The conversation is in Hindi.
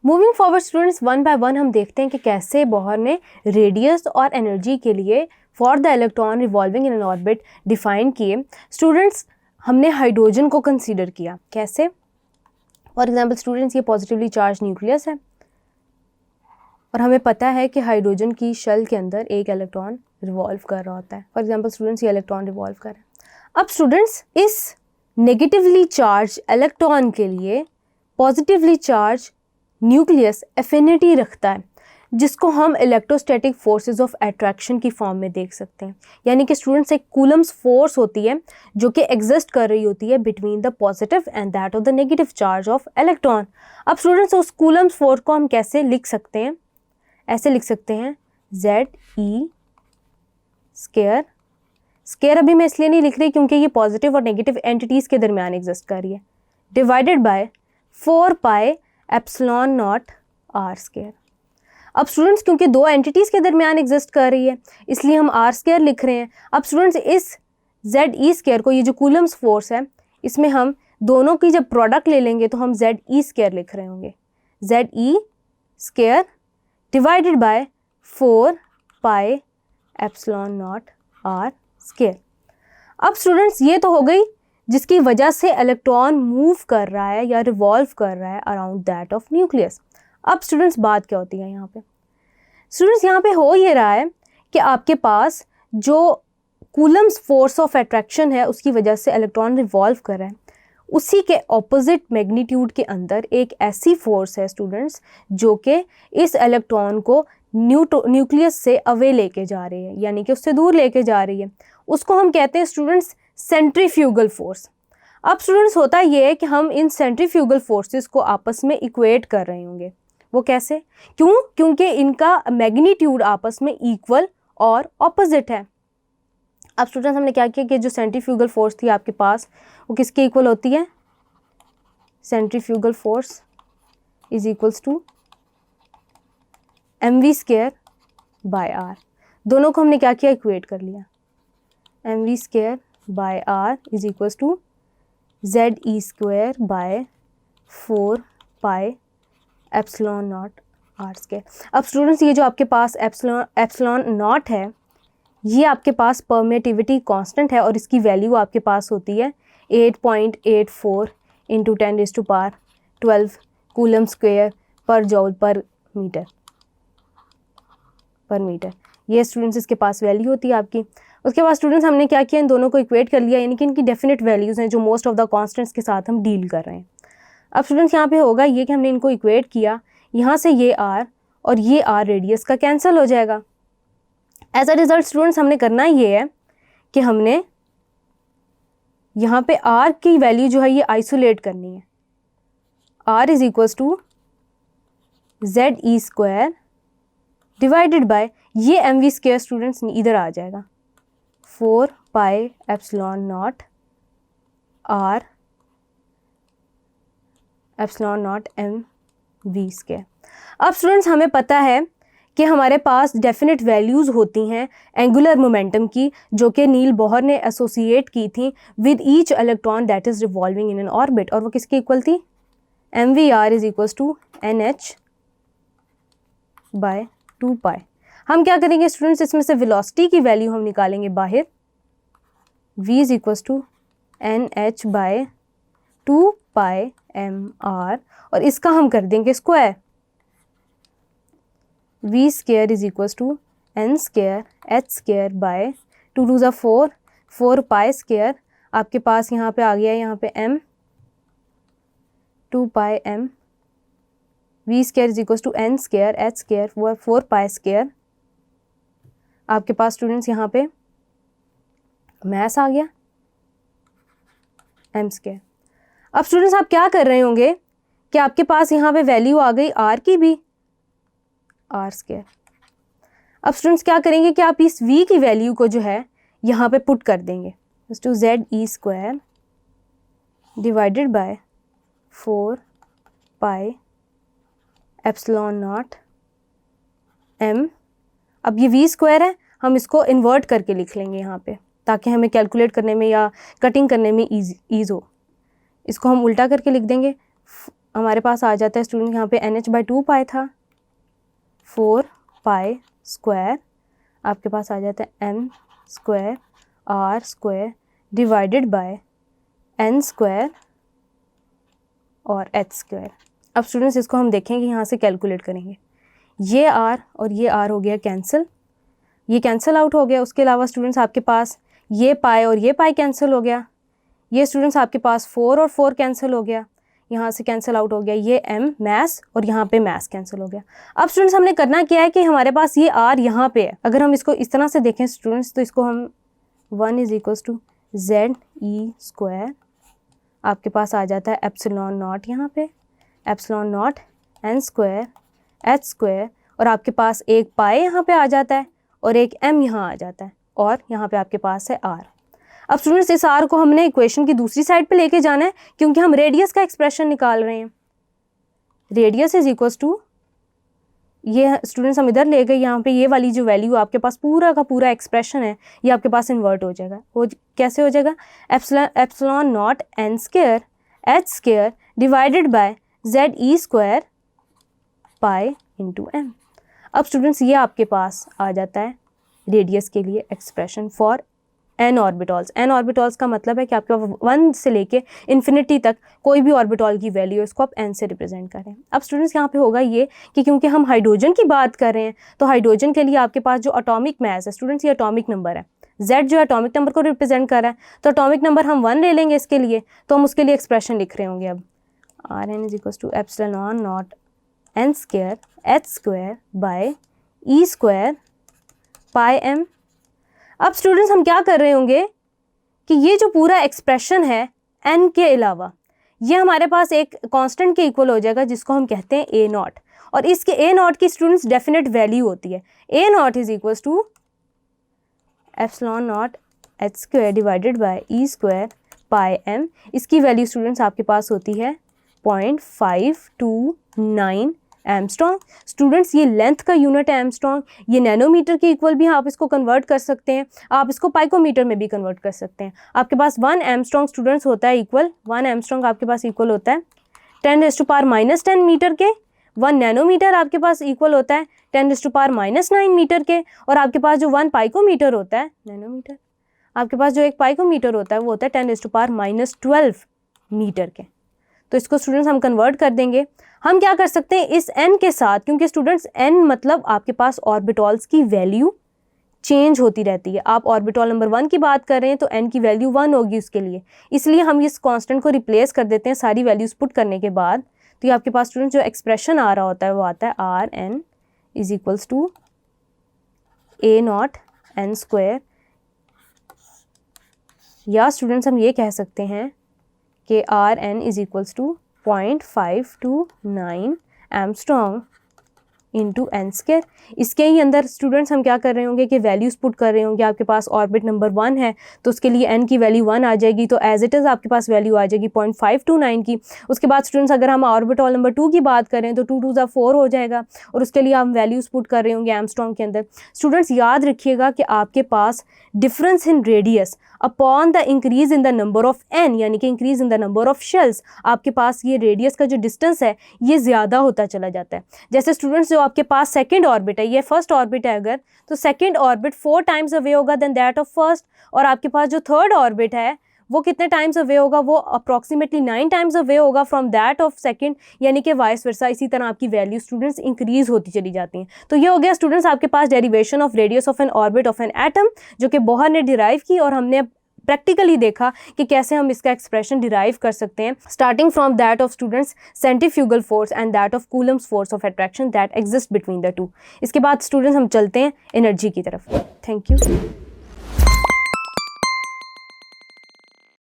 Moving forward students, one by one हम देखते हैं कि कैसे बोहर ने रेडियस और एनर्जी के लिए for the electron revolving in an orbit define किए। स्टूडेंट्स, हमने हाइड्रोजन को कंसीडर किया। कैसे? फॉर एग्जाम्पल स्टूडेंट्स, ये पॉजिटिवली चार्ज न्यूक्लियस है और हमें पता है कि हाइड्रोजन की शेल के अंदर एक इलेक्ट्रॉन रिवॉल्व कर रहा होता है। फॉर एग्जाम्पल स्टूडेंट्स, ये इलेक्ट्रॉन रिवॉल्व कर रहा है। अब स्टूडेंट्स, इस नेगेटिवली चार्ज इलेक्ट्रॉन के लिए पॉजिटिवली चार्ज न्यूक्लियस एफिनिटी रखता है, जिसको हम इलेक्ट्रोस्टैटिक फोर्सेस ऑफ अट्रैक्शन की फॉर्म में देख सकते हैं। यानी कि स्टूडेंट्स, एक कूलम्स फोर्स होती है जो कि एग्जिस्ट कर रही होती है between the positive and that of the negative charge of electron. अब स्टूडेंट्स, उस कूलम्स फोर्स को हम कैसे लिख सकते हैं? ऐसे लिख सकते हैं ZE स्केयर। स्केयर अभी मैं इसलिए नहीं लिख रही क्योंकि ये पॉजिटिव और नेगेटिव एंटिटीज़ के दरमियान एग्जिस्ट कर रही है, divided by 4 pi epsilon not r square. अब स्टूडेंट्स, क्योंकि दो एंटिटीज़ के दरमियान एग्जिस्ट कर रही है इसलिए हम आर स्केयर लिख रहे हैं। अब स्टूडेंट्स, इस ZE स्केयर को, ये जो कूलम्स फोर्स है, इसमें हम दोनों की जब प्रोडक्ट ले लेंगे तो हम ZE स्केयर लिख रहे होंगे। ZE square divided by 4 pi epsilon not r square. अब स्टूडेंट्स, ये तो हो गई जिसकी वजह से इलेक्ट्रॉन मूव कर रहा है या रिवॉल्व कर रहा है अराउंड दैट ऑफ न्यूक्लियस। अब स्टूडेंट्स, बात क्या होती है यहाँ पे? स्टूडेंट्स, यहाँ पे हो ये रहा है कि आपके पास जो कूलम्स फोर्स ऑफ अट्रैक्शन है उसकी वजह से इलेक्ट्रॉन रिवॉल्व कर रहा है, उसी के ऑपोजिट मैग्नीट्यूड के अंदर एक ऐसी फोर्स है स्टूडेंट्स जो कि इस इलेक्ट्रॉन को न्यूक्लियस से अवे लेके जा रही है, यानी कि उससे दूर लेके जा रही है। उसको हम कहते हैं स्टूडेंट्स सेंट्रीफ्यूगल फोर्स। अब स्टूडेंट्स, होता ये है कि हम इन सेंट्रीफ्यूगल फोर्सेस को आपस में इक्वेट कर रहे होंगे। वो कैसे? क्योंकि इनका मैग्नीट्यूड आपस में इक्वल और ऑपोजिट है। अब स्टूडेंट्स, हमने क्या किया कि जो सेंट्रीफ्यूगल फोर्स थी आपके पास वो किसके इक्वल होती है? Centrifugal force is equals to mv square by r. दोनों को हमने क्या किया? इक्वेट कर लिया। mv square by r is equals to ZE square by 4 pi epsilon not r square. अब स्टूडेंट्स, ये जो आपके पास एप्सिलॉन नॉट है, ये आपके पास परमिटिविटी कांस्टेंट है और इसकी वैल्यू आपके पास होती है 8.84 इंटू 10⁻12 कूलम स्क्वायर पर जूल पर मीटर। ये स्टूडेंट्स इसके पास वैल्यू होती है आपकी। उसके बाद स्टूडेंट्स, हमने क्या किया? इन दोनों को इक्वेट कर लिया, यानी कि इनकी डेफिनेट वैल्यूज़ हैं जो मोस्ट ऑफ द कांस्टेंट्स के साथ हम डील कर रहे हैं। अब स्टूडेंट्स, यहाँ पे होगा ये कि हमने इनको इक्वेट किया, यहाँ से ये आर और ये आर रेडियस का कैंसिल हो जाएगा। एज अ रिजल्ट स्टूडेंट्स, हमने करना ये है कि हमने यहाँ पे आर की वैल्यू जो है ये आइसोलेट करनी है। R is equals to ZE square divided by ये mv स्क्वायर स्टूडेंट्स इधर आ जाएगा 4 pi epsilon not r epsilon not mv square. अब स्टूडेंट्स, हमें पता है कि हमारे पास डेफिनेट वैल्यूज़ होती हैं एंगुलर मोमेंटम की, जो कि नील बोहर ने एसोसिएट की थी with each electron that is revolving in an orbit, और वो किसकी इक्वल थी? mvr is equals to nh by 2 pi. हम क्या करेंगे स्टूडेंट्स, इसमें से वेलोसिटी की वैल्यू हम निकालेंगे बाहर, v is equals to nh by 2 pi mr, और इसका हम कर देंगे square. v square is equals to n square h square by 2 to ज़ा 4 पाई स्क्वायर आपके पास यहाँ पे आ गया, यहाँ पे m 2 pi m। v square is equals to n square h square वो है 4 पाई स्क्वायर। आपके पास स्टूडेंट्स यहाँ पे मैस आ गया m स्क्वायर। अब स्टूडेंट्स, आप क्या कर रहे होंगे कि आपके पास यहाँ पे वैल्यू आ गई r की भी, r स्क्वायर। अब स्टूडेंट्स क्या करेंगे कि आप इस v की वैल्यू को जो है यहाँ पे पुट कर देंगे to ZE square divided by 4 pi epsilon not m। अब ये v स्क्वायर है, हम इसको इन्वर्ट करके लिख लेंगे यहाँ पे ताकि हमें कैलकुलेट करने में या कटिंग करने में ईज हो। इसको हम उल्टा करके लिख देंगे हमारे पास आ जाता है स्टूडेंट यहाँ पे NH/2 पाई था, 4 पाई स्क्वायर आपके पास आ जाता है M square R square divided bye N square और H स्क्वायर। अब स्टूडेंट्स इसको हम देखेंगे, यहाँ से कैलकुलेट करेंगे। ये R और ये R हो गया कैंसिल, ये कैंसिल आउट हो गया। उसके अलावा स्टूडेंट्स आपके पास ये पाई और ये पाई कैंसिल हो गया। ये स्टूडेंट्स आपके पास 4 और 4 कैंसिल हो गया, यहाँ से कैंसिल आउट हो गया। ये M मैथ्स और यहाँ पे मैथ्स कैंसिल हो गया। अब स्टूडेंट्स हमने करना क्या है कि हमारे पास ये R यहाँ पे है। अगर हम इसको इस तरह से देखें स्टूडेंट्स, तो इसको हम 1 = ZE स्क्वायर आपके पास आ जाता है एप्सिलॉन नॉट, यहाँ पे epsilon not N square H square, और आपके पास एक पाई यहाँ पे आ जाता है और एक M यहाँ आ जाता है, और यहाँ पे आपके पास है R। अब स्टूडेंट्स इस R को हमने इक्वेशन की दूसरी साइड पे लेके जाना है, क्योंकि हम रेडियस का एक्सप्रेशन निकाल रहे हैं। रेडियस इज इक्वल्स टू, ये स्टूडेंट्स हम इधर ले गए, यहाँ पे ये वाली जो वैल्यू आपके पास पूरा का पूरा एक्सप्रेशन है ये आपके पास इन्वर्ट हो जाएगा। वो कैसे हो जाएगा? Epsilon not N square H square divided bye ZE square pi into M। अब स्टूडेंट्स ये आपके पास आ जाता है रेडियस के लिए एक्सप्रेशन फॉर n ऑर्बिटॉल्स। n ऑर्बिटॉल्स का मतलब है कि आपके पास 1 से लेके इन्फिनिटी तक कोई भी ऑर्बिटॉल की वैल्यू है उसको आप n से रिप्रेजेंट करें। अब स्टूडेंट्स यहाँ पे होगा ये कि क्योंकि हम हाइड्रोजन की बात कर रहे हैं, तो हाइड्रोजन के लिए आपके पास जो एटॉमिक मास है स्टूडेंट्स, ये एटॉमिक नंबर है। z जो है एटॉमिक नंबर को रिप्रेजेंट कर रहा है, तो एटॉमिक नंबर हम 1 ले लेंगे इसके लिए, तो हम उसके लिए एक्सप्रेशन लिख रहे होंगे। अब Rn = epsilon not N square H square bye E square pi M। अब स्टूडेंट्स हम क्या कर रहे होंगे कि ये जो पूरा एक्सप्रेशन है n के अलावा ये हमारे पास एक कांस्टेंट के इक्वल हो जाएगा, जिसको हम कहते हैं A0, और इसके A0 की स्टूडेंट्स डेफिनेट वैल्यू होती है। A0 = epsilon not H square divided bye E square pi M। इसकी वैल्यू स्टूडेंट्स आपके पास होती है 0.529 एमस्ट्रॉन्ग। स्टूडेंट्स ये लेंथ का यूनिट है एमस्ट्रॉन्ग, ये नैनोमीटर के इक्वल भी आप इसको कन्वर्ट कर सकते हैं, आप इसको पाइकोमीटर में भी कन्वर्ट कर सकते हैं। आपके पास 1 एमस्ट्रॉन्ग स्टूडेंट्स होता है इक्वल, 1 एमस्ट्रॉन्ग आपके पास इक्वल होता है 10⁻⁻10 मीटर के। 1 नैनोमीटर आपके पास इक्वल होता है 10⁻⁹ मीटर के, और आपके पास जो 1 पाइकोमीटर होता है नैनोमीटर, आपके पास जो एक पाइकोमीटर होता है वो होता है 10⁻12 मीटर के। तो इसको स्टूडेंट्स हम कन्वर्ट कर देंगे। हम क्या कर सकते हैं इस n के साथ, क्योंकि स्टूडेंट्स n मतलब आपके पास ऑर्बिटॉल्स की वैल्यू चेंज होती रहती है। आप ऑर्बिटॉल नंबर 1 की बात कर रहे हैं तो n की वैल्यू 1 होगी उसके लिए, इसलिए हम इस कांस्टेंट को रिप्लेस कर देते हैं सारी वैल्यूज पुट करने के बाद। तो ये आपके पास स्टूडेंट जो एक्सप्रेशन आ रहा होता है वो आता है Rn = A0 N स्क्वायर, या स्टूडेंट्स हम ये कह सकते हैं कि Rn = 0.529 Armstrong into N square. इसके ही अंदर स्टूडेंट्स हम क्या कर रहे होंगे कि वैल्यूज पुट कर रहे होंगे। आपके पास ऑर्बिट नंबर 1 है तो उसके लिए n की वैल्यू 1 आ जाएगी, तो एज इट इज़ आपके पास वैल्यू आ जाएगी 0.529 की। उसके बाद स्टूडेंट्स अगर हम ऑर्बिटॉल नंबर 2 की बात करें तो 2 2 4 हो जाएगा, और उसके लिए हम वैल्यूज पुट कर रहे होंगे एमस्ट्रॉन्ग के अंदर। स्टूडेंट्स याद रखिएगा कि आपके पास difference in radius upon the increase in the number of n, यानी कि increase in the number of shells, आपके पास ये रेडियस का जो डिस्टेंस है ये ज़्यादा होता चला जाता है। जैसे स्टूडेंट्स जो आपके पास सेकंड ऑर्बिट है, ये फर्स्ट ऑर्बिट है अगर, तो सेकंड ऑर्बिट 4 टाइम्स अवे होगा देन दैट ऑफ फर्स्ट, और आपके पास जो थर्ड ऑर्बिट है वो कितने टाइम्स अवे होगा, वो अप्रॉक्सीमेटली 9 टाइम्स अवे होगा फ्रॉम दैट ऑफ सेकंड, यानी कि वाइस वर्सा। इसी तरह आपकी वैल्यू स्टूडेंट्स इंक्रीज होती चली जाती हैं। तो ये हो गया स्टूडेंट्स आपके पास derivation of radius of an orbit of an atom, जो कि बोहर ने डिराइव की, और हमने प्रैक्टिकली देखा कि कैसे हम इसका एक्सप्रेशन डिराइव कर सकते हैं, starting from that of students centrifugal force and that of Coulomb's force of attraction that exist between the two. इसके बाद स्टूडेंट्स हम चलते हैं एनर्जी की तरफ। Thank you.